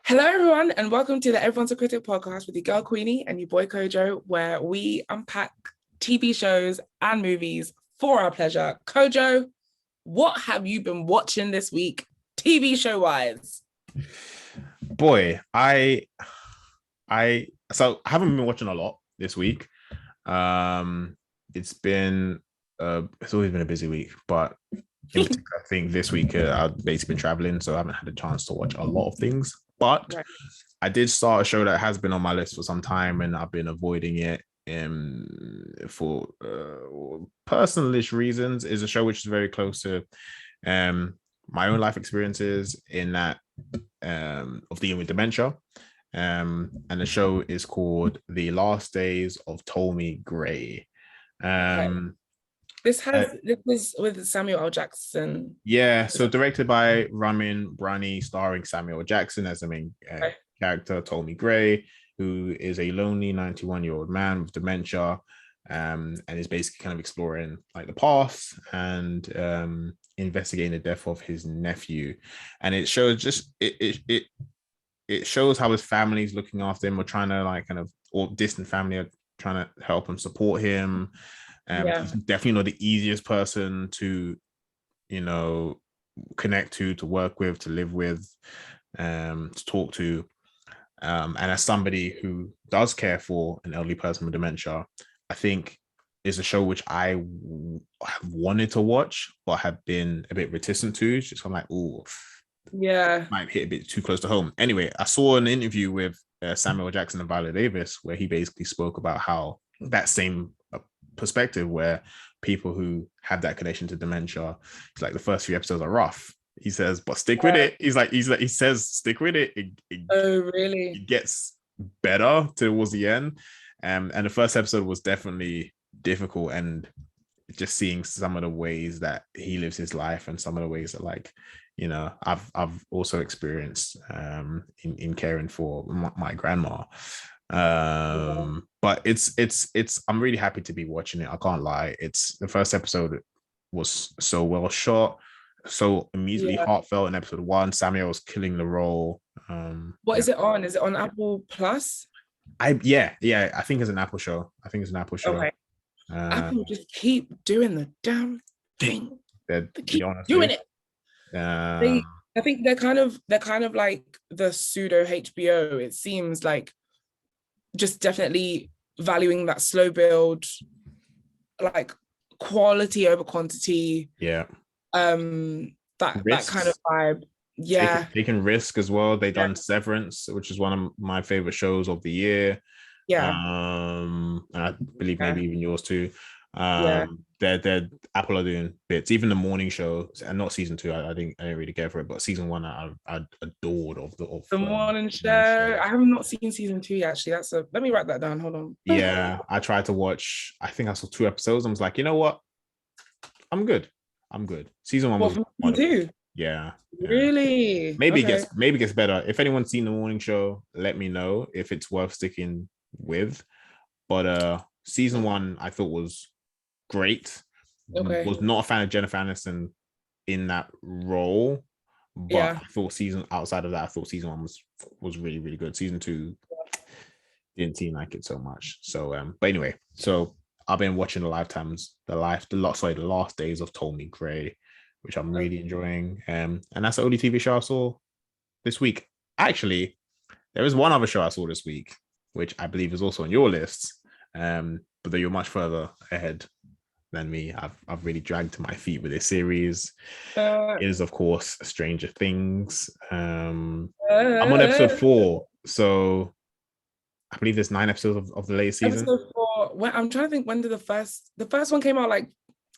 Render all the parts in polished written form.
Hello, everyone, and welcome to the Everyone's a Critic podcast with your girl Queenie and your boy Kojo, where we unpack TV shows and movies for our pleasure. Kojo, what have you been watching this week, TV show wise? Boy, I haven't been watching a lot this week. It's been it's always been a busy week, but in particular, I think this week I've basically been traveling, so I haven't had a chance to watch a lot of things. But Right. I did start a show that has been on my list for some time, and I've been avoiding it for personalish reasons. Is a show which is very close to my own life experiences in that of dealing with dementia. And the show is called The Last Days of Ptolemy Gray. Okay. This was with Samuel L. Jackson. Yeah, so directed by Ramin Brani, starring Samuel Jackson as the main character, Ptolemy Gray, who is a lonely 91-year-old man with dementia, and is basically kind of exploring like the past and investigating the death of his nephew. And it shows just it shows how his family's looking after him, or trying to like kind of, or distant family are trying to help him, support him. He's definitely not the easiest person to, connect to work with, to live with, to talk to. And as somebody who does care for an elderly person with dementia, I think is a show which I have wanted to watch, but have been a bit reticent to. It's just I'm like, oh, yeah, might hit a bit too close to home. Anyway, I saw an interview with Samuel Jackson and Viola Davis where he basically spoke about how that same perspective, where people who have that connection to dementia, it's like the first few episodes are rough. He says, but stick with it. He says, stick with it. Oh, really? It gets better towards the end. And the first episode was definitely difficult, and just seeing some of the ways that he lives his life and some of the ways that, like, I've also experienced in caring for my grandma. But it's I'm really happy to be watching it. I can't lie. It's the first episode was so well shot, so immediately heartfelt in episode one. Samuel was killing the role. What is it on? Is it on Apple Plus? I think it's an Apple show. Okay. Apple just keep doing the damn thing. They keep doing it. I think they're kind of like the pseudo HBO. It seems like just definitely valuing that slow build, like quality over quantity. Yeah. That kind of vibe. Yeah. Taking risk as well. They done Severance, which is one of my favorite shows of the year. Yeah. And I believe maybe even yours too. They're Apple are doing bits. Even the morning show, and not season 2. I didn't really care for it, but season 1 I adored of the morning show. I have not seen season 2 yet, actually. Let me write that down. Hold on. Yeah, I tried to watch. I think I saw 2 episodes. I was like, you know what? I'm good. Season 1 was wonderful. Yeah. Really? Maybe it gets better. If anyone's seen the morning show, let me know if it's worth sticking with. But season 1 I thought was great. Was not a fan of Jennifer Aniston in that role, but I thought season 1 was really, really good. Season 2 didn't seem like it so much. So but anyway, so I've been watching the Last Days of Ptolemy Gray, which I'm really enjoying. And that's the only TV show I saw this week. Actually, there is one other show I saw this week, which I believe is also on your list. But though you're much further ahead than me, I've really dragged my feet with this series. It is, of course, Stranger Things. I'm on episode 4, so I believe there's 9 episodes of the latest season. Episode 4. I'm trying to think, when did the first one came out? Like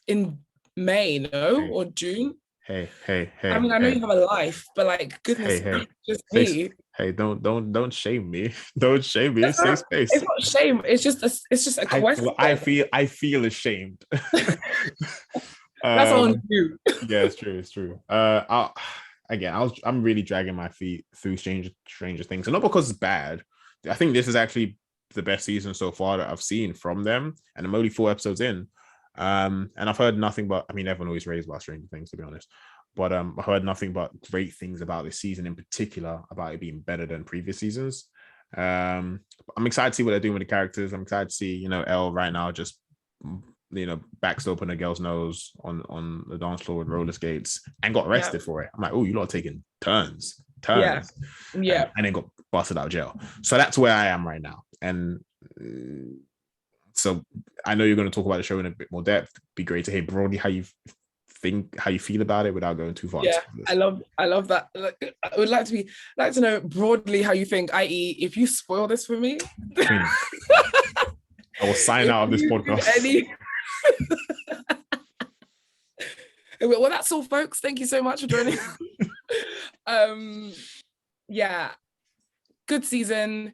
in May, or June? Hey. I mean, I know you have a life, but like, goodness, just me. Hey, don't shame me. Don't shame me. It's safe space. It's not shame. It's just a question. I feel ashamed. That's on you. Yeah, it's true. I'm really dragging my feet through Stranger Things, and not because it's bad. I think this is actually the best season so far that I've seen from them, and I'm only 4 episodes in. And I've heard nothing but, I mean, everyone always raves about Stranger Things, to be honest. but I heard nothing but great things about this season, in particular about it being better than previous seasons. I'm excited to see what they're doing with the characters. I'm excited to see, Elle right now just backs open a girl's nose on the dance floor with roller skates and got arrested for it. I'm like, oh, you lot are taking turns. Yeah. And then got busted out of jail. So that's where I am right now. And so I know you're going to talk about the show in a bit more depth. It'd be great to hear broadly how you feel about it without going too far. Yeah, I love that. Like, I would like to know broadly how you think, i.e., if you spoil this for me, I will sign out of this podcast. Well, that's all, folks. Thank you so much for joining. Yeah, good season.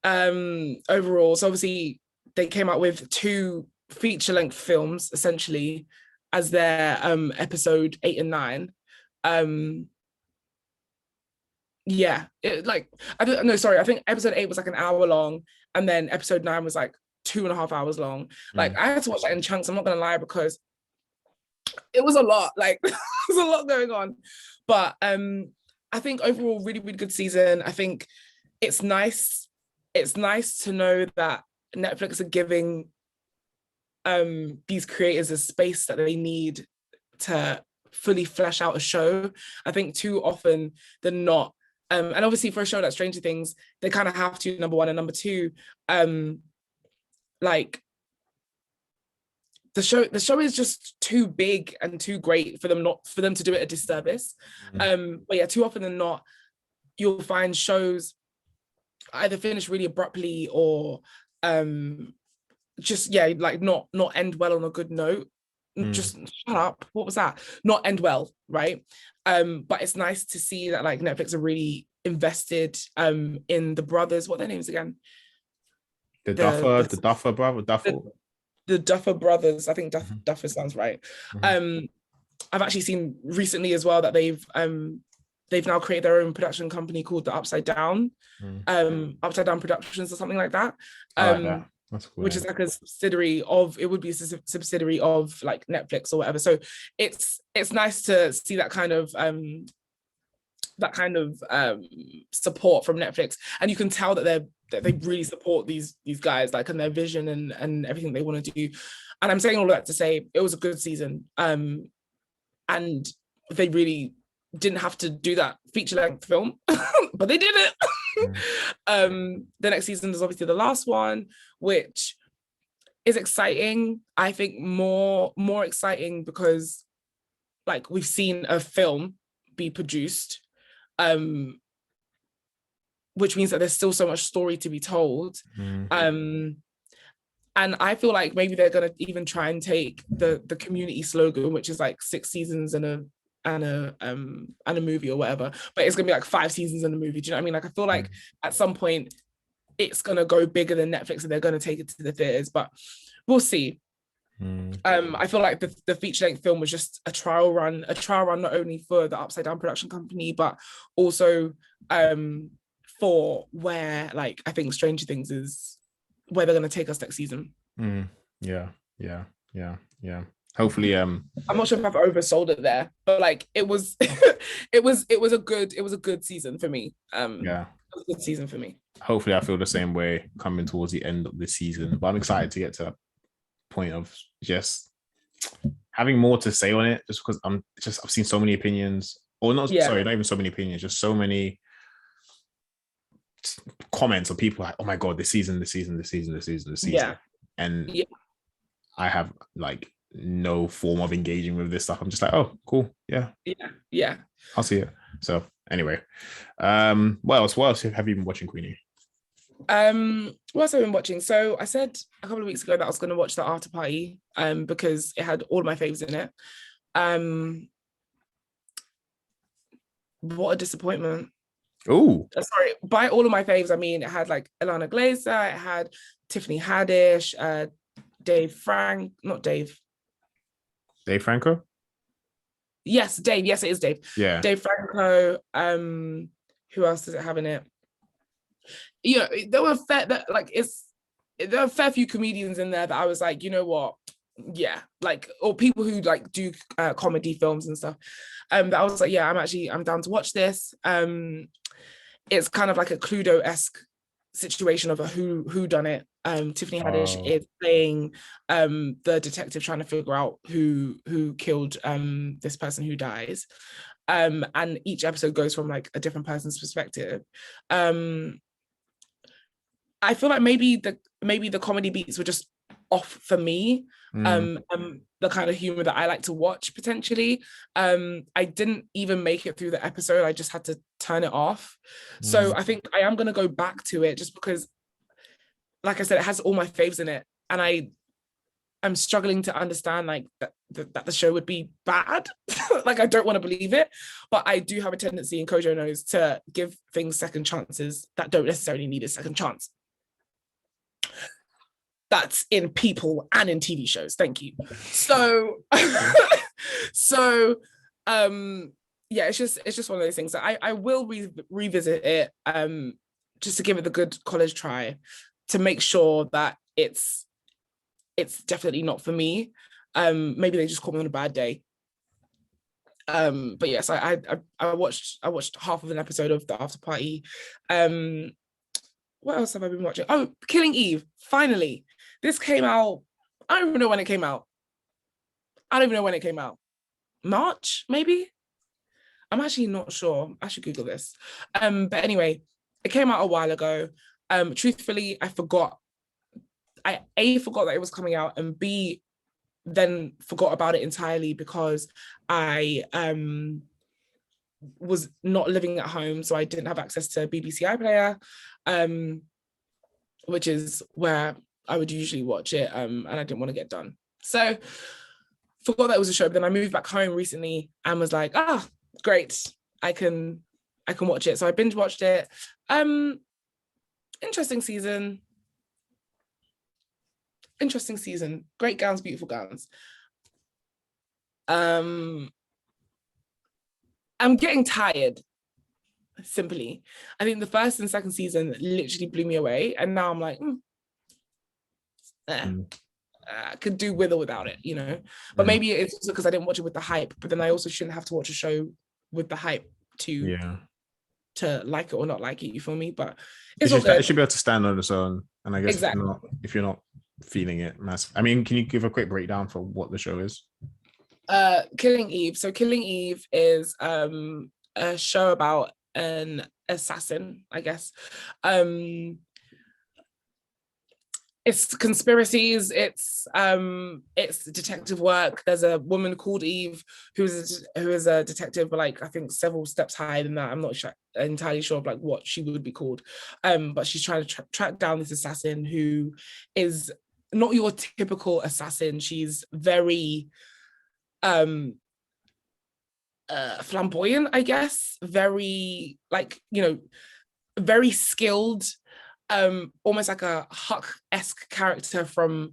Overall. So obviously they came out with 2 feature-length films essentially as their episode 8 and 9. Yeah, I think episode 8 was like an hour long, and then episode 9 was like 2.5 hours long. Like I had to watch that in chunks, I'm not gonna lie, because it was a lot. Like there was a lot going on. But I think overall really, really good season. I think it's nice to know that Netflix are giving these creators a space that they need to fully flesh out a show. I think too often than not, and obviously for a show like Stranger Things, they kind of have to, number one, and number two, like the show is just too big and too great for them to do it a disservice. But yeah, too often than not, you'll find shows either finish really abruptly or just not end well on a good note. Just shut up, what was that? Not end well, right? But it's nice to see that like Netflix are really invested in the brothers. What are their names again? The Duffer brothers. I think Duffer sounds right. I've actually seen recently as well that they've now created their own production company called the Upside Down Productions or something like that. That's cool, which is like a subsidiary of, it would be a subsidiary of like Netflix or whatever. So it's nice to see that kind of support from Netflix, and you can tell that they really support these guys, like, and their vision and everything they want to do. And I'm saying all of that to say it was a good season, and they really didn't have to do that feature-length film, but they did it. The next season is obviously the last one, which is exciting. I think more exciting because like we've seen a film be produced, which means that there's still so much story to be told. And I feel like maybe they're gonna even try and take the Community slogan, which is like 6 seasons and a movie or whatever, but it's gonna be like 5 seasons in a movie. Do you know what I mean? Like I feel like at some point it's gonna go bigger than Netflix and they're gonna take it to the theaters, but we'll see. I feel like the feature-length film was just a trial run not only for the Upside Down production company, but also for where like I think Stranger Things is, where they're gonna take us next season. Yeah. Hopefully, I'm not sure if I've oversold it there, but like it was it was a good season for me. It was a good season for me. Hopefully I feel the same way coming towards the end of the season, but I'm excited to get to that point of just having more to say on it, just because I've seen so many opinions, or not even so many opinions, just so many comments of people like, oh my god, this season, and I have like no form of engaging with this stuff. I'm just like, oh cool, yeah I'll see it. So anyway, what else have you been watching, Queenie? What else have I been watching? So I said a couple of weeks ago that I was going to watch The After Party because it had all of my faves in it. What a disappointment. Oh, sorry, by all of my faves I mean it had like Ilana Glazer, it had Tiffany Haddish, Dave Franco. Yes, Dave. Yes, it is Dave. Yeah, Dave Franco. Who else does it have in it? You know, there were a fair few comedians in there that I was like, you know what, Yeah, like, or people who like do comedy films and stuff. But I was like, yeah, I'm down to watch this. It's kind of like a Cluedo-esque situation of a who done it. Tiffany Haddish is playing the detective trying to figure out who killed this person who dies. And each episode goes from like a different person's perspective. I feel like maybe the comedy beats were just off for me. The kind of humor that I like to watch potentially. I didn't even make it through the episode. I just had to turn it off. So I think I am gonna go back to it just because, like I said, it has all my faves in it, and I'm struggling to understand like that the show would be bad. Like, I don't want to believe it, but I do have a tendency, and Kojo knows, to give things second chances that don't necessarily need a second chance. That's in people and in TV shows. Thank you. So, yeah, it's just one of those things that I will revisit it, just to give it the good college try, to make sure that it's definitely not for me. Maybe they just caught me on a bad day. But yes, I watched half of an episode of the After Party. What else have I been watching? Oh, Killing Eve. Finally, this came out. I don't even know when it came out. March, maybe? I'm actually not sure. I should Google this. But anyway, it came out a while ago. Truthfully, I forgot. I forgot that it was coming out, and B, then forgot about it entirely because I was not living at home, so I didn't have access to BBC iPlayer, which is where I would usually watch it, and I didn't want to get done. So forgot that it was a show, but then I moved back home recently and was like, great, I can watch it. So I binge watched it. Interesting season. Great gowns, beautiful gowns. I'm getting tired, simply. I think the first and second season literally blew me away, and now I'm like, I could do with or without it, you know. But maybe it's also because I didn't watch it with the hype, but then I also shouldn't have to watch a show with the hype to like it or not like it, you feel me? But it's all good. It should be able to stand on its own, and I guess if you're not feeling it massive. I mean, can you give a quick breakdown for what the show is? Killing Eve. So Killing Eve is a show about an assassin, I guess. It's conspiracies, it's detective work. There's a woman called Eve who is a detective, but like I think several steps higher than that. I'm not entirely sure of like what she would be called, but she's trying to track down this assassin who is not your typical assassin. She's very flamboyant, I guess, very like, you know, very skilled, almost like a Huck-esque character from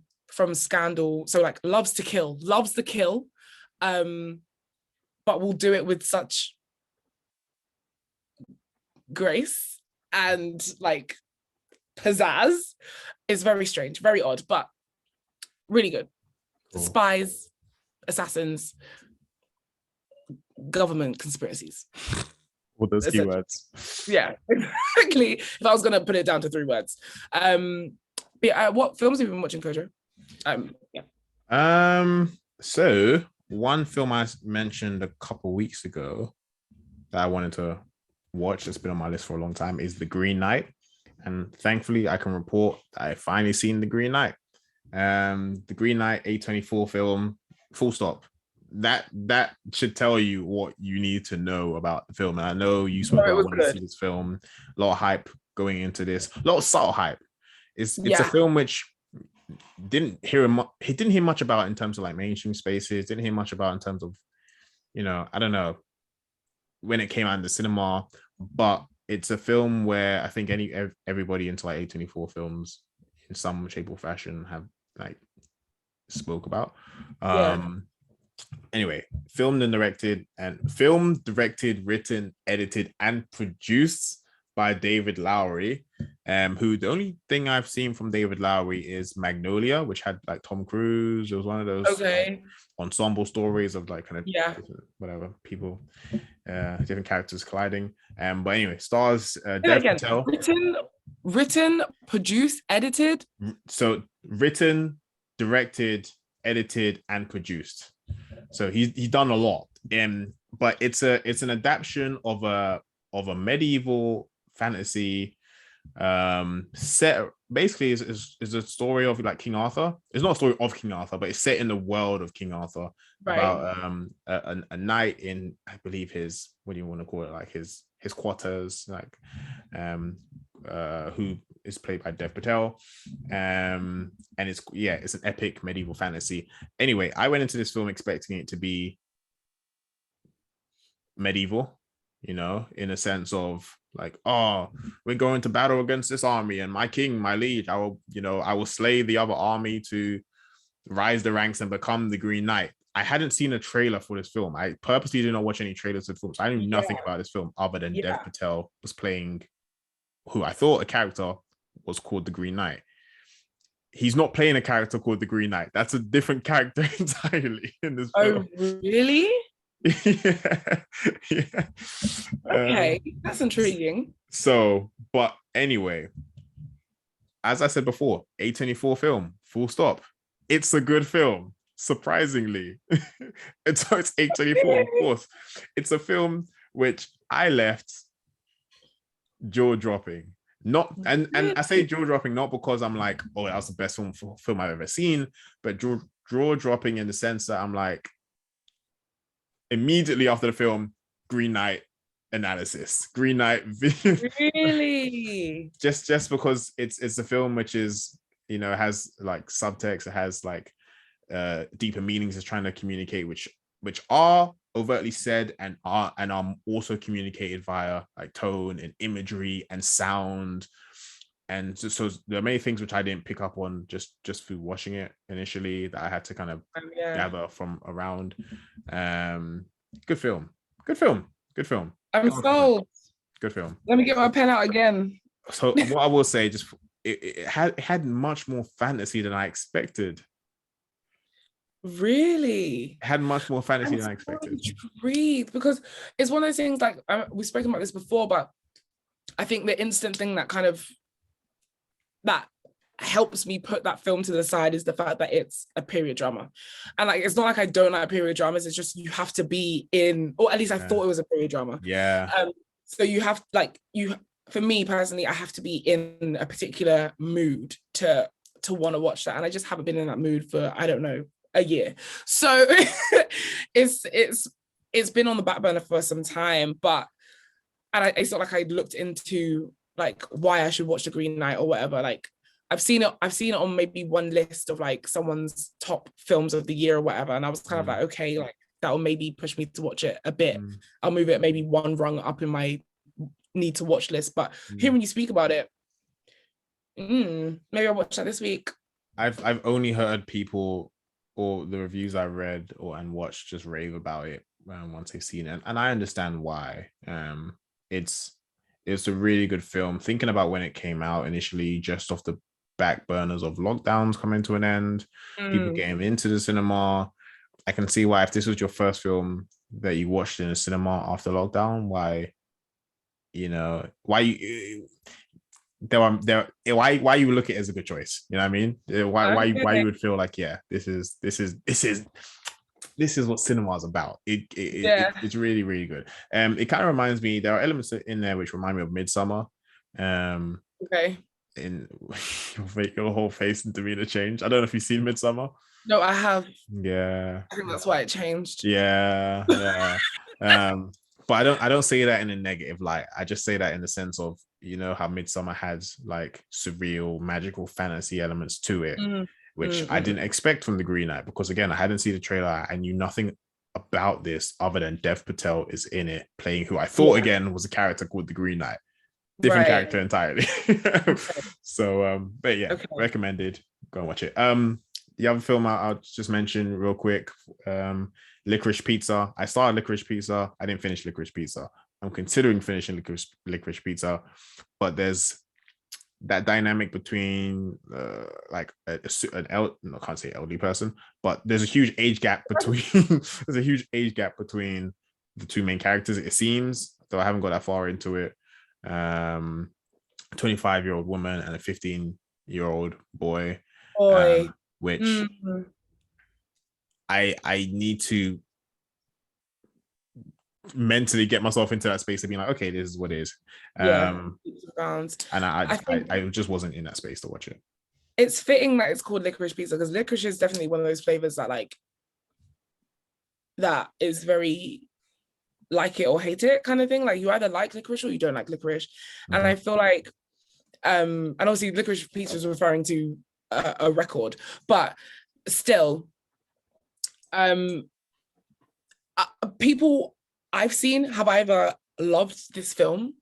Scandal. So like loves the kill, but will do it with such grace and like pizzazz. It's very strange, very odd, but really good. Cool. Spies, assassins, government conspiracies. All those keywords. Yeah, exactly. If I was gonna put it down to 3 words. But what films have you been watching, Kojo? So one film I mentioned a couple weeks ago that I wanted to watch, that's been on my list for a long time, is The Green Knight. And thankfully I can report that I finally seen The Green Knight. The Green Knight, A24 film, full stop. That should tell you what you need to know about the film. And I know you spoke about wanting to see this film, a lot of hype going into this, a lot of subtle hype. It's a film which didn't hear much about in terms of like mainstream spaces, didn't hear much about in terms of, you know, I don't know, when it came out in the cinema, but it's a film where I think everybody into like A24 films in some shape or fashion have like spoke about. Anyway, filmed, directed, written, edited, and produced by David Lowery, who the only thing I've seen from David Lowery is Magnolia, which had like Tom Cruise. It was one of those like, ensemble stories of like kind of whatever people, different characters colliding. But anyway, stars Dev Patel. Written, produced, edited. So written, directed, edited, and produced. So he's done a lot. But it's an adaptation of a medieval fantasy set. Basically is a story of like King Arthur. It's not a story of King Arthur, but it's set in the world of King Arthur, about a knight in, I believe, his, what do you want to call it, like his quarters, like who is played by Dev Patel, and it's an epic medieval fantasy. Anyway, I went into this film expecting it to be medieval, you know, in a sense of like, oh, we're going to battle against this army, and my king, my liege, I will slay the other army to rise the ranks and become the Green Knight. I hadn't seen a trailer for this film. I purposely did not watch any trailers for the film, so I knew nothing about this film other than Dev Patel was playing who I thought a character was called the Green Knight. He's not playing a character called the Green Knight. That's a different character entirely in this film. Oh, really? Yeah. Okay, that's intriguing. So, but anyway, as I said before, A24 film, full stop. It's a good film, surprisingly. It's A24, of course. It's a film which I left jaw-dropping. Not and I say jaw-dropping not because I'm like, oh, that was the best film I've ever seen, but jaw-dropping in the sense that I'm like, immediately after the film, Green Knight analysis, Green Knight video. Really? just because it's a film which is, you know, has like subtext, it has like deeper meanings it's trying to communicate, which are overtly said and are also communicated via like tone and imagery and sound. And so there are many things which I didn't pick up on just through watching it initially, that I had to kind of gather from around. Good film. I'm sold. Good film. Let me get my pen out again. So what I will say, just it had much more fantasy than I expected. Really? It had much more fantasy than I expected. Intrigued, because it's one of those things, like we've spoken about this before, but I think the instant thing that helps me put that film to the side is the fact that it's a period drama. And like, it's not like I don't like period dramas, it's just you have to be in, or at least I thought it was a period drama. So you have, like, for me personally, I have to be in a particular mood to want to watch that, and I just haven't been in that mood for, I don't know, a year. So it's been on the back burner for some time, it's not like I looked into like why I should watch The Green Knight or whatever. Like, I've seen it on maybe one list of like someone's top films of the year or whatever, and I was kind of like, okay, like that will maybe push me to watch it a bit. I'll move it maybe one rung up in my need to watch list. But hearing you speak about it, maybe I'll watch that this week. I've only heard people, or the reviews I read and watched, just rave about it once they've seen it, and I understand why. It's a really good film. Thinking about when it came out initially, just off the back burners of lockdowns coming to an end, people getting into the cinema, I can see why, if this was your first film that you watched in a cinema after lockdown, why you would look at it as a good choice. You know what I mean? Why you would feel like, yeah, this is what cinema is about. It's really, really good. It kind of reminds me, there are elements in there which remind me of Midsummer. Okay. In make your whole face and demeanor change. I don't know if you've seen Midsummer. No, I have. Yeah. I think that's why it changed. Yeah. But I don't say that in a negative light. I just say that in the sense of, you know, how Midsummer has like surreal, magical fantasy elements to it, which I didn't expect from The Green Knight, because again, I hadn't seen the trailer. I knew nothing about this other than Dev Patel is in it, playing who I thought again was a character called The Green Knight. Different character entirely. So, but yeah, recommended. Go and watch it. the other film I'll just mention real quick, Licorice Pizza. I started Licorice Pizza. I didn't finish Licorice Pizza. I'm considering finishing Licorice Pizza, but there's that dynamic between like I can't say elderly person, but there's a huge age gap between the two main characters. It seems, though I haven't got that far into it. 25-year-old woman and a 15-year-old boy. Which I need to mentally get myself into that space of being like, okay, this is what it is. And I just wasn't in that space to watch it. It's fitting that it's called Licorice Pizza, because licorice is definitely one of those flavors that like that is very like it or hate it kind of thing. Like you either like licorice or you don't like licorice. And I feel like and obviously Licorice Pizza is referring to a record, but still people I've seen have either loved this film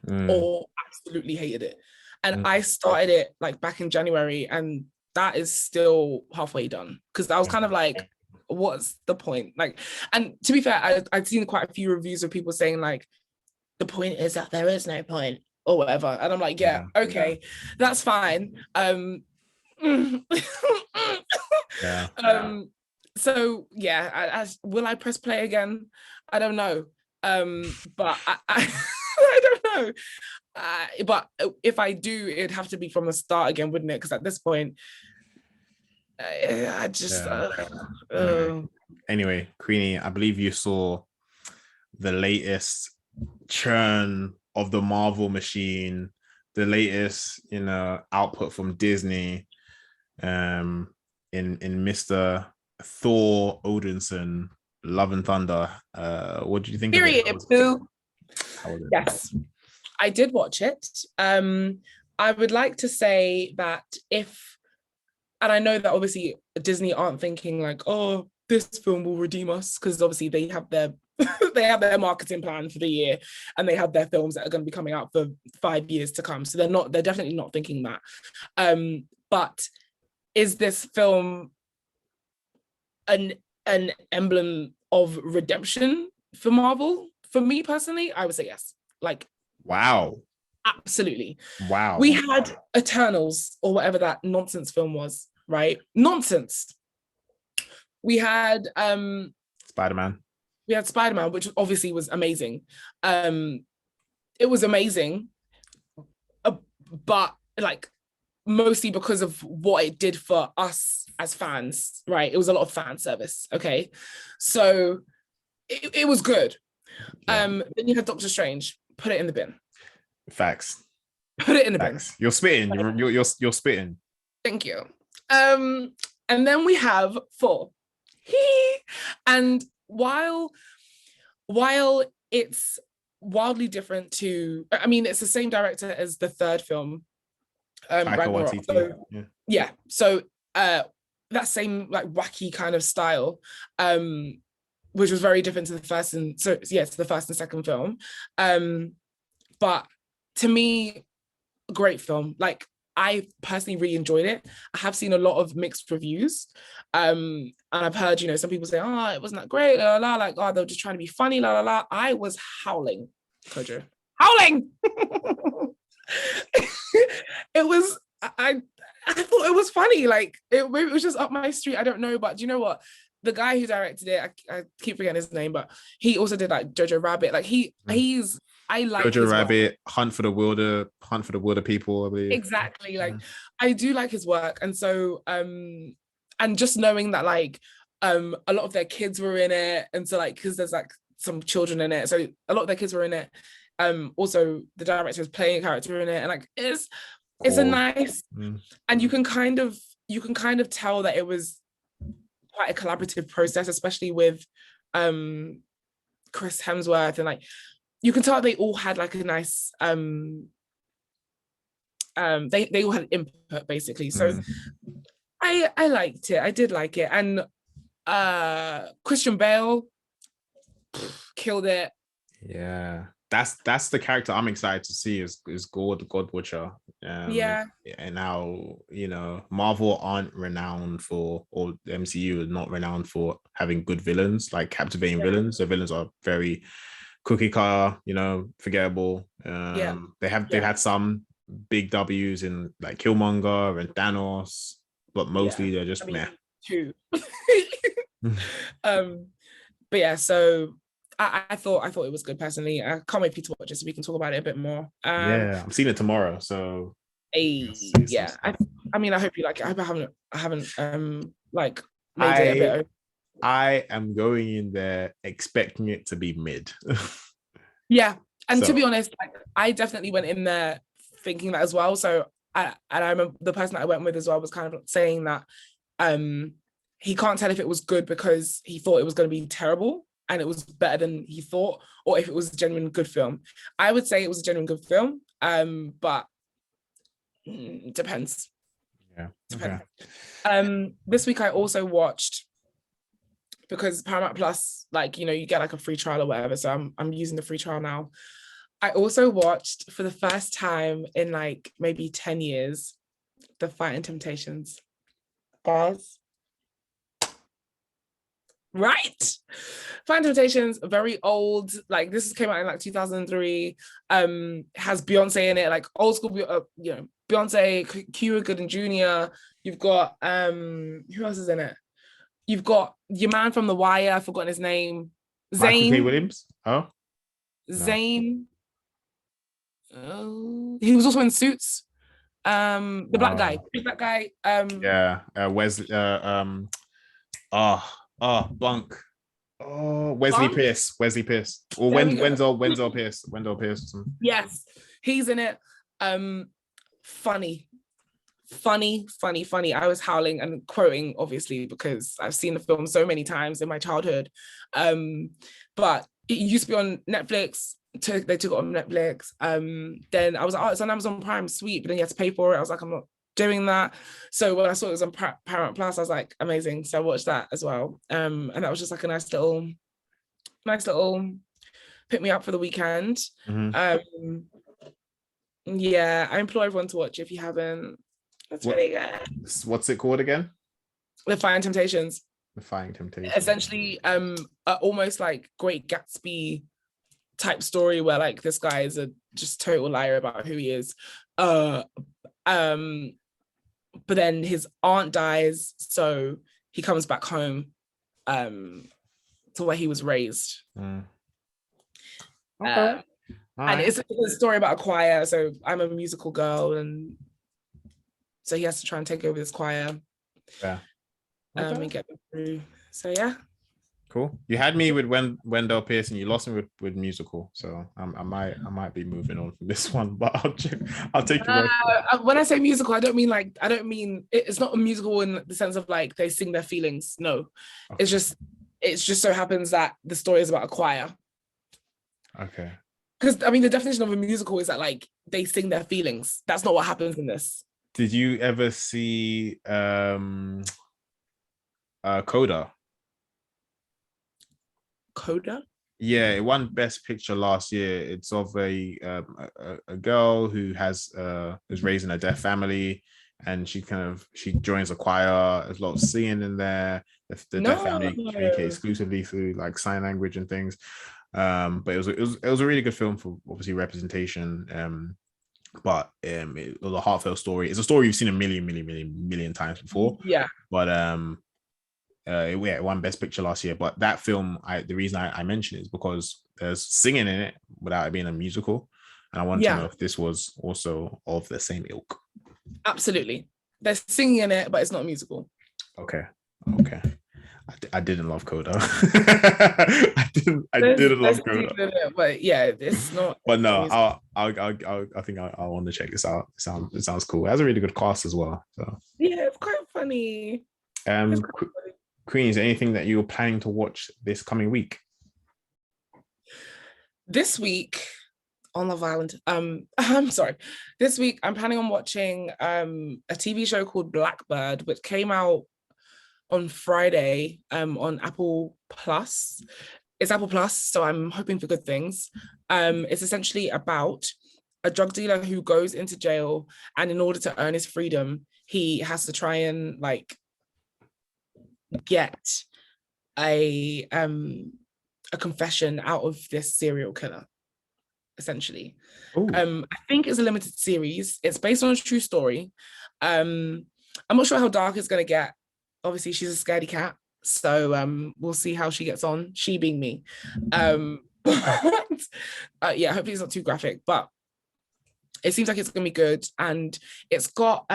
or absolutely hated it. And I started it like back in January, and that is still halfway done, because I was kind of like, what's the point? Like, and to be fair, I'd seen quite a few reviews of people saying like, the point is that there is no point or whatever. And I'm like, okay, that's fine. So yeah, will I press play again? I don't know. But I don't know. But if I do, it'd have to be from the start again, wouldn't it? Because at this point, I just. Anyway, Queenie, I believe you saw the latest churn of the Marvel machine, the latest, output from Disney, in Mr. Thor Odinson, Love and Thunder. What did you think? Period. Of it? Yes, I did watch it. I would like to say that and I know that obviously Disney aren't thinking like, oh, this film will redeem us, because obviously they have their marketing plan for the year, and they have their films that are going to be coming out for 5 years to come. So they're definitely not thinking that. But is this film an emblem of redemption for Marvel? For me personally, I would say yes. Like, wow. Absolutely. Wow. We had Eternals, or whatever that nonsense film was, right? Nonsense. We had Spider-Man. We had Spider-Man, which obviously was amazing. It was amazing, but like mostly because of what it did for us as fans, right? It was a lot of fan service, okay? So it was good. Then you had Doctor Strange. Put it in the bin. Facts. Put it in the bin. You're spitting. You're spitting. Thank you. And then we have Thor. And while it's wildly different to, I mean, it's the same director as the third film, Ragnarok. So that same like wacky kind of style, which was very different to the first and second film. But to me, great film. Like, I personally really enjoyed it. I have seen a lot of mixed reviews. And I've heard, some people say, oh, it wasn't that great, la, la, la, like, oh, they were just trying to be funny, la, la, la. I was howling, Kojo. Howling! It was, I thought it was funny. Like, it was just up my street. I don't know, but do you know what? The guy who directed it, I keep forgetting his name, but he also did like Jojo Rabbit. Like I like Jojo Rabbit, Hunt for the Wilder People, I believe. Exactly. Like, I do like his work. And so and just knowing that like a lot of their kids were in it, and so like, because there's like some children in it, so a lot of their kids were in it. Also the director was playing a character in it, and like it's a nice and you can kind of tell that it was quite a collaborative process, especially with Chris Hemsworth, and like you can tell they all had like a nice they all had input basically. So I liked it. I did like it. And Christian Bale killed it. Yeah. that's the character I'm excited to see is God the God Butcher. Yeah. And now, Marvel aren't renowned for, or the MCU is not renowned for having good villains, like captivating villains. Their villains are very cookie cutter, forgettable. They've had some big W's in like Killmonger and Thanos, but mostly they're just meh. Two. But yeah, so I thought it was good personally. I can't wait for you to watch it so we can talk about it a bit more. I'm seeing it tomorrow, so yeah. I mean, I hope you like it. I hope I haven't like made it a bit. I am going in there expecting it to be mid. Yeah, and to be honest, like, I definitely went in there thinking that as well. So I remember the person that I went with as well was kind of saying that he can't tell if it was good because he thought it was going to be terrible and it was better than he thought, or if it was a genuine good film. I would say it was a genuine good film, but depends. Yeah. Depends. Okay. This week I also watched, because Paramount Plus, like, you get like a free trial or whatever. So I'm using the free trial now. I also watched for the first time in like maybe 10 years, The Fighting Temptations. Guys. Right. Fighting Temptations, very old. Like, this came out in like 2003. Has Beyonce in it, like old school, Beyonce, Cuba Gooding Jr. You've got who else is in it? You've got your man from The Wire, I've forgotten his name. Michael K. Zayn. Williams. Oh, Zayn. No. He was also in Suits. The black guy. Big black guy. Wesley. Bunk. Oh, Wesley Bunk? Pierce. Wesley Pierce. Or Wendell Pierce. Wendell Pierce. Yes, he's in it. Funny. I was howling and quoting, obviously, because I've seen the film so many times in my childhood. But it used to be on Netflix. They took it on Netflix. Then I was like, oh, it's on Amazon Prime, sweet. But then you had to pay for it. I was like, I'm not doing that. So when I saw it was on Paramount Plus, I was like, amazing. So I watched that as well. And that was just like a nice little pick me up for the weekend. Mm-hmm. Yeah, I implore everyone to watch if you haven't. That's really good. What's it called again? The Fighting Temptations. The Fighting Temptations. Essentially, almost like Great Gatsby type story where like this guy is a just total liar about who he is. But then his aunt dies, so he comes back home to where he was raised. Okay. And it's a story about a choir. So I'm a musical girl, and so he has to try and take over this choir. Yeah. And get them through. So yeah. Cool. You had me with Wendell Pierce, and you lost me with musical. So I might be moving on from this one, but I'll take you. When I say musical, I don't mean it's not a musical in the sense of like they sing their feelings. No, okay. It's just so happens that the story is about a choir. Okay. Because I mean, the definition of a musical is that like they sing their feelings. That's not what happens in this. Did you ever see Coda? Coda? Yeah, it won Best Picture last year. It's of a girl who is raised in a deaf family, and she joins a choir. There's a lot of singing in there. The deaf family communicate exclusively through like sign language and things. But it was a really good film for obviously representation. But it was a heartfelt story. It's a story you've seen a million times before. Yeah. But it won Best Picture last year. But that film, the reason I mention it is because there's singing in it without it being a musical, and I wanted to know if this was also of the same ilk. Absolutely, there's singing in it, but it's not a musical. Okay. I didn't love Coda. I didn't love Coda. But yeah, it's not. But no, I think I want to check this out. It sounds cool. It has a really good cast as well. So yeah, it's quite funny. Queen, is there anything that you're planning to watch this coming week? This week on Love Island, I'm sorry. This week I'm planning on watching a TV show called Blackbird, which came out on Friday on Apple Plus. It's Apple Plus, so I'm hoping for good things. It's essentially about a drug dealer who goes into jail, and in order to earn his freedom, he has to try and like get a confession out of this serial killer, essentially. I think it's a limited series. It's based on a true story. I'm not sure how dark it's gonna get. Obviously, she's a scaredy cat, so we'll see how she gets on. She being me. Yeah, hopefully it's not too graphic, but it seems like it's gonna be good. And it's got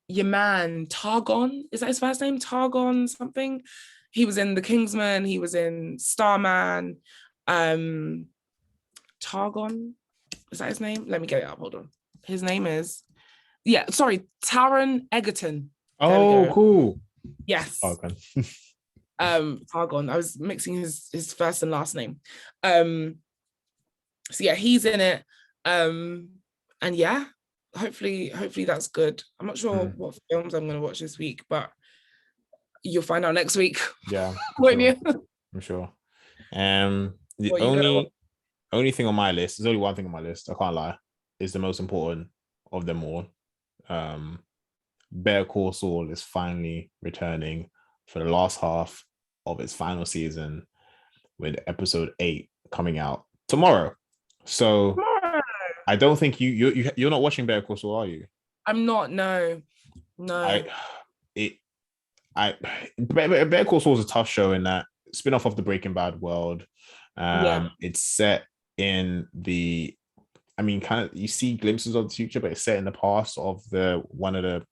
your man Targon. Is that his first name? Targon something. He was in The Kingsman. He was in Starman. Targon. Is that his name? Let me get it up. Hold on. His name is Taron Egerton. Oh, cool. Yes. Targon. Targon. I was mixing his first and last name. So yeah, he's in it. And yeah, hopefully that's good. I'm not sure what films I'm gonna watch this week, but you'll find out next week. Yeah. Won't you? I'm sure. The only thing on my list, there's only one thing on my list, I can't lie, is the most important of them all. Better Call Saul is finally returning for the last half of its final season, with episode 8 coming out tomorrow. So I don't think you're not watching Better Call Saul, are you? I'm not. No. Better Call Saul is a tough show in that spin-off of the Breaking Bad world. It's set in the, I mean, kind of, you see glimpses of the future, but it's set in the past of one of the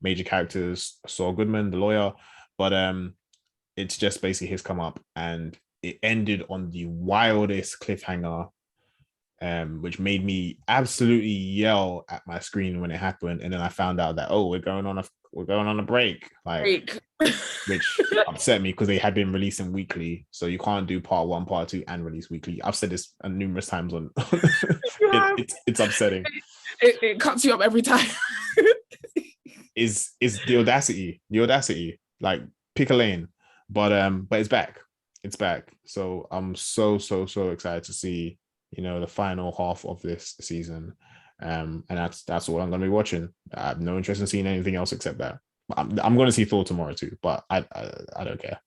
major characters, Saul Goodman, the lawyer. But it's just basically his come up, and it ended on the wildest cliffhanger, which made me absolutely yell at my screen when it happened. And then I found out that, we're going on a break, which upset me because they had been releasing weekly, so you can't do part 1, part 2, and release weekly. I've said this numerous times on. It's upsetting. It cuts you up every time. is the audacity? Like, pick a lane, but it's back. It's back. So I'm so excited to see the final half of this season. And that's all I'm going to be watching. I have no interest in seeing anything else except that. I'm going to see Thor tomorrow too, but I don't care.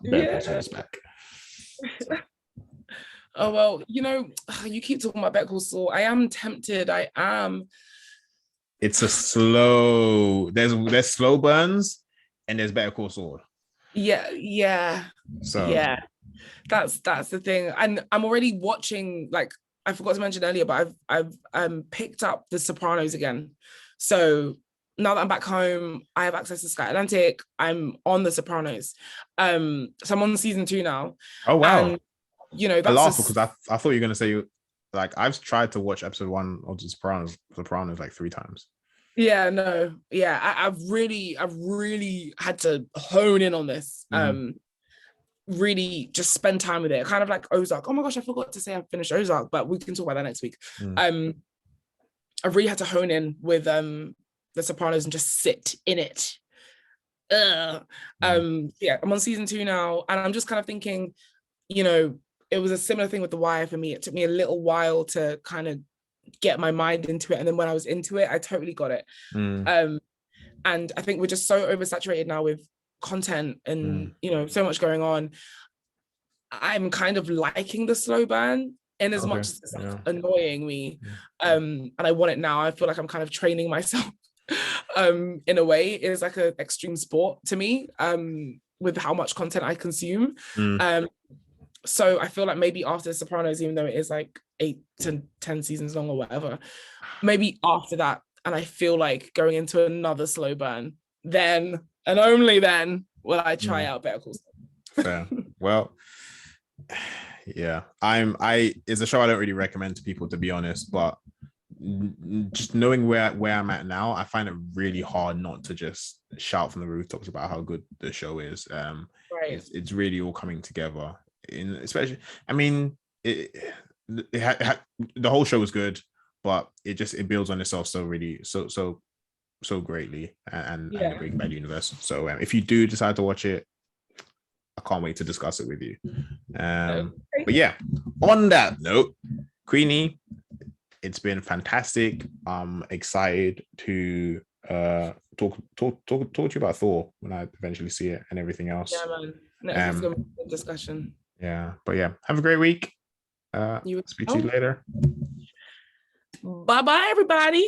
Better Call Saul's back. So. Oh well, you keep talking about Better Call Saul. I am tempted. I am. It's a slow. There's slow burns, and there's Better Call Saul. Yeah. So yeah, that's the thing, and I'm already watching. Like, I forgot to mention earlier, but I've picked up The Sopranos again. So now that I'm back home, I have access to Sky Atlantic. I'm on The Sopranos. So I'm on season 2 now. Oh wow! And, that's I laughed because I thought you were gonna say, like, I've tried to watch episode 1 of The Sopranos like 3 times. Yeah, no, yeah, I've really had to hone in on this. Really just spend time with it, kind of like Ozark. Oh my gosh, I forgot to say I finished Ozark, but we can talk about that next week. I really had to hone in with The Sopranos and just sit in it. Yeah, I'm on season 2 now, and I'm just kind of thinking, it was a similar thing with The Wire for me. It took me a little while to kind of get my mind into it, and then when I was into it, I totally got it. And I think we're just so oversaturated now with content and so much going on. I'm kind of liking the slow burn in as much as it's annoying me, and I want it now. I feel like I'm kind of training myself in a way. It is like an extreme sport to me, with how much content I consume. So I feel like maybe after The Sopranos, even though it is like 8 to 10 seasons long or whatever, maybe after that, and I feel like going into another slow burn, then and only then will I try out Better Call Saul. Fair. Well, yeah, it's a show I don't really recommend to people, to be honest, but just knowing where I'm at now, I find it really hard not to just shout from the rooftops about how good the show is. It's really all coming together. Especially, I mean, the whole show was good, but it builds on itself so greatly, and the Breaking Bad universe. So if you do decide to watch it, I can't wait to discuss it with you. But yeah, on that note, Queenie, it's been fantastic. I'm excited to talk to you about Thor when I eventually see it and everything else. Yeah, man. Next is gonna be a discussion. Yeah, but yeah, have a great week. Speak to you later. Bye bye, everybody.